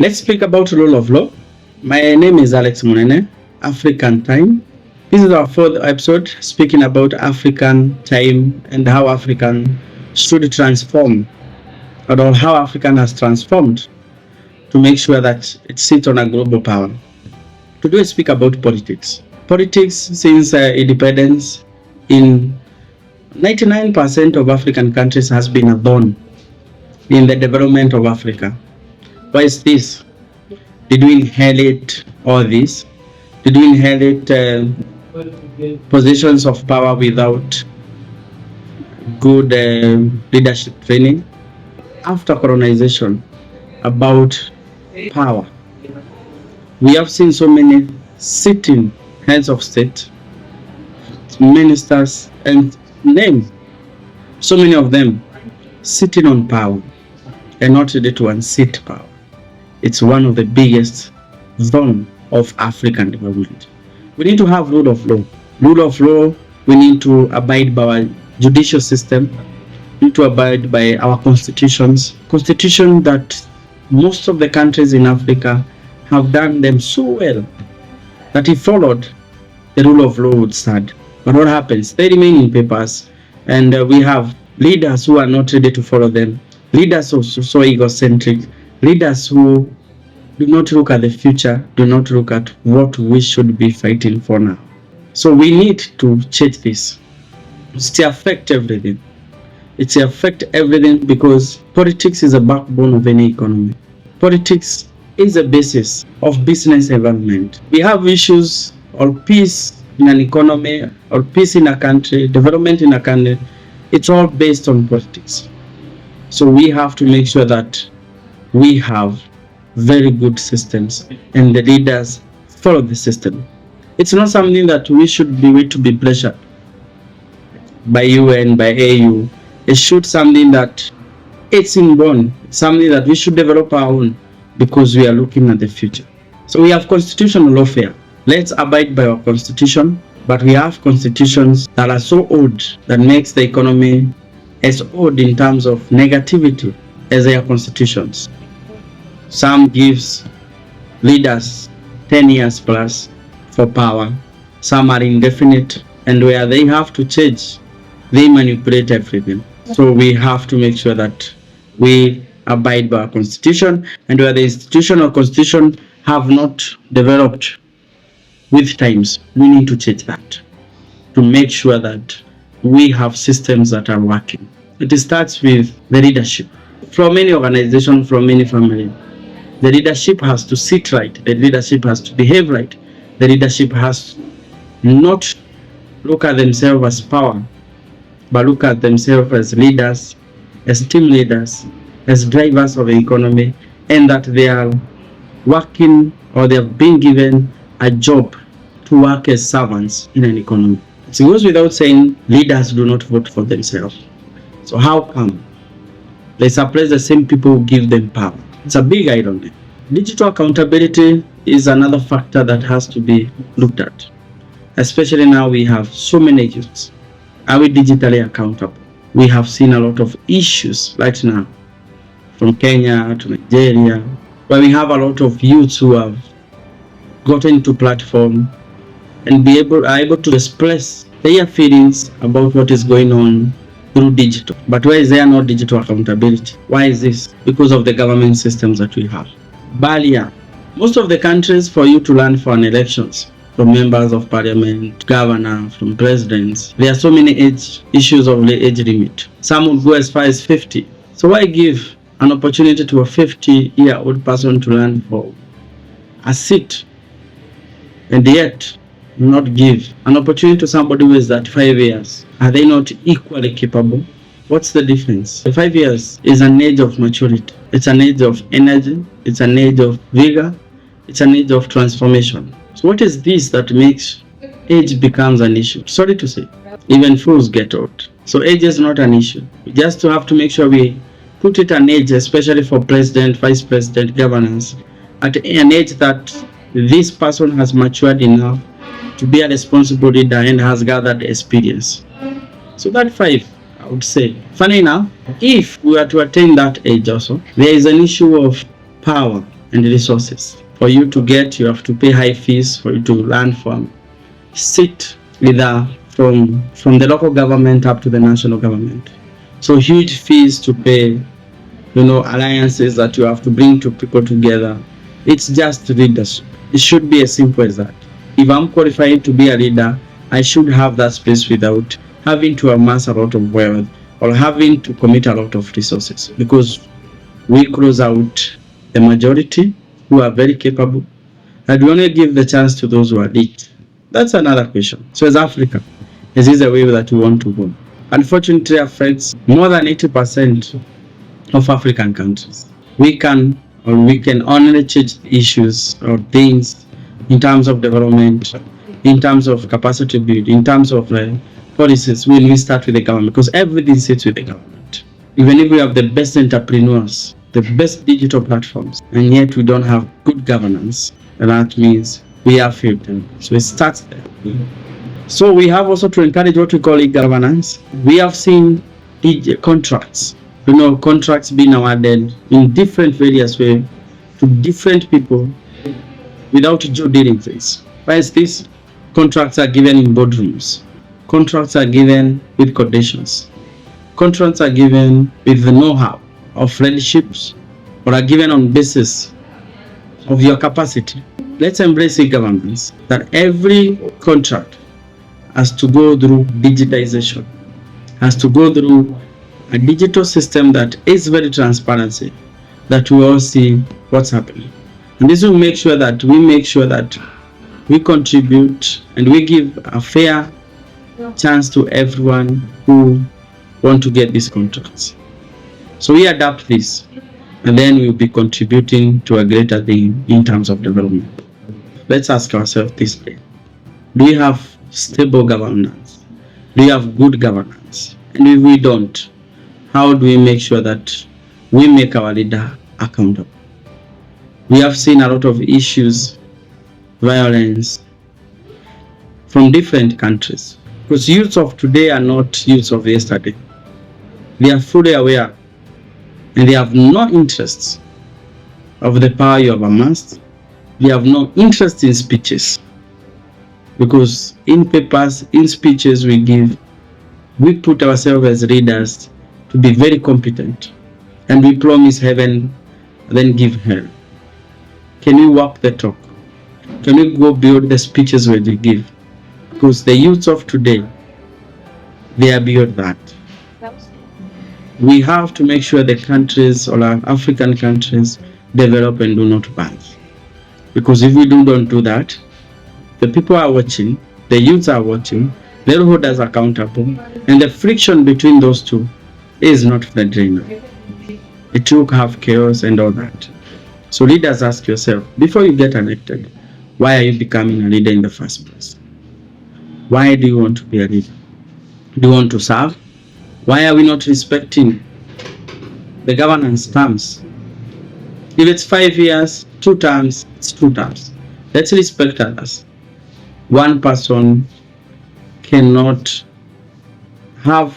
Let's speak about rule of law. My name is Alex Munene, African Time. This is our fourth episode speaking about African time and how African should transform, or how African has transformed to make sure that it sits on a global power. Today we speak about politics. Politics since independence in 99% of African countries has been a thorn in the development of Africa. Why is this? Did we inherit all this? Did we inherit positions of power without good leadership training? After colonization, about power, we have seen so many sitting heads of state, ministers, and name so many of them sitting on power and not ready to unseat power. It's one of the biggest thorn of African development. We need to have rule of law. Rule of law, we need to abide by our judicial system. We need to abide by our constitutions. Constitution that most of the countries in Africa have done them so well that if followed, the rule of law would stand. But what happens? They remain in papers, and we have leaders who are not ready to follow them. Leaders who are so egocentric. Leaders who do not look at the future, do not look at what we should be fighting for now. So we need to change this. It's to affect everything. It's to affect everything because politics is a backbone of any economy. Politics is the basis of business development. We have issues or peace in an economy or peace in a country, development in a country. It's all based on politics. So we have to make sure that we have very good systems and the leaders follow the system. It's not something that we should be wait to be pleasured by UN, by AU. It should something that it's inborn, something that we should develop our own because we are looking at the future. So we have constitutional lawfare. Let's abide by our constitution, but we have constitutions that are so old that makes the economy as old in terms of negativity as their constitutions. Some gives leaders 10 years plus for power. Some are indefinite, and where they have to change, they manipulate everything. So we have to make sure that we abide by our constitution, and where the institution or constitution have not developed with times, we need to change that to make sure that we have systems that are working. It starts with the leadership. From any organization, from any family, the leadership has to sit right. The leadership has to behave right. The leadership has not look at themselves as power, but look at themselves as leaders, as team leaders, as drivers of the economy, and that they are working or they have been given a job to work as servants in an economy. It goes without saying leaders do not vote for themselves. So how come they suppress the same people who give them power? It's a big irony. Digital accountability is another factor that has to be looked at. Especially now we have so many youths. Are we digitally accountable? We have seen a lot of issues right now from Kenya to Nigeria, where we have a lot of youths who have gotten into platform and are able to express their feelings about what is going on through digital. But why is there no digital accountability? Why is this? Because of the government systems that we have. Barrier. Most of the countries, for you to run for an elections, from members of parliament, governor, from presidents, there are so many issues of the age limit. Some would go as far as 50. So why give an opportunity to a 50-year-old person to run for a seat, and yet not give an opportunity to somebody who is 35 years? Are they not equally capable? What's the difference? 5 years is an age of maturity. It's an age of energy. It's an age of vigor. It's an age of transformation. So what is this that makes age becomes an issue? Sorry to say, even fools get old. So age is not an issue. We just have to make sure we put it an age, especially for president, vice president, governors, at an age that this person has matured enough to be a responsible leader and has gathered experience. So that 5, I would say. Funny enough, if we were to attain that age also, there is an issue of power and resources. For you to get, you have to pay high fees for you to learn from, sit either from the local government up to the national government. So huge fees to pay, alliances that you have to bring to people together. It's just leadership. It should be as simple as that. If I'm qualified to be a leader, I should have that space without having to amass a lot of wealth or having to commit a lot of resources, because we close out the majority who are very capable, and we only give the chance to those who are elite. That's another question. So as Africa, is this the way that we want to go? Unfortunately, it affects more than 80% of African countries. We can only change issues or things in terms of development, in terms of capacity building, in terms of policies when we start with the government, because everything sits with the government. Even if we have the best entrepreneurs, the best digital platforms, and yet we don't have good governance, that means we have failed them. So it starts there. So we have also to encourage what we call e-governance. We have seen contracts, contracts being awarded in different various ways to different people without due diligence. Why is this? Contracts are given in boardrooms. Contracts are given with conditions. Contracts are given with the know-how of friendships, or are given on basis of your capacity. Let's embrace e-governance, that every contract has to go through digitization, has to go through a digital system that is very transparency, that we all see what's happening. And this will make sure that we contribute and we give a fair chance to everyone who want to get these contracts. So we adapt this, and then we'll be contributing to a greater thing in terms of development. Let's ask ourselves this day: do we have stable governance? Do we have good governance? And if we don't, how do we make sure that we make our leader accountable? We have seen a lot of issues, violence from different countries, because youths of today are not youths of yesterday. They are fully aware, and they have no interest of the power you have amassed. They have no interest in speeches, because in papers, in speeches we give, we put ourselves as leaders to be very competent, and we promise heaven, then give hell. Can we walk the talk? Can we go beyond the speeches we give? Because the youths of today, they are beyond that. We have to make sure the countries, or our African countries, develop and do not burn. Because if we don't do that, the people are watching, the youths are watching, they'll hold us accountable, and the friction between those two is not friendly. It will have chaos and all that. So leaders, ask yourself, before you get elected, why are you becoming a leader in the first place? Why do you want to be a leader? Do you want to serve? Why are we not respecting the governance terms? If it's 5 years, 2 terms, it's 2 terms. Let's respect others. One person cannot have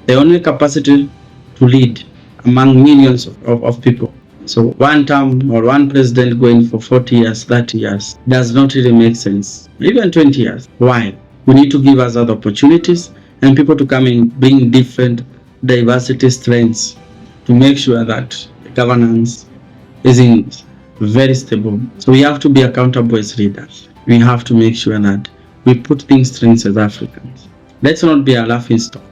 the only capacity to lead among millions of people. So one term or one president going for 40 years, 30 years does not really make sense. Even 20 years. Why? We need to give us other opportunities and people to come and bring different diversity strengths to make sure that the governance is very stable. So we have to be accountable as leaders. We have to make sure that we put things straight as Africans. Let's not be a laughing stock.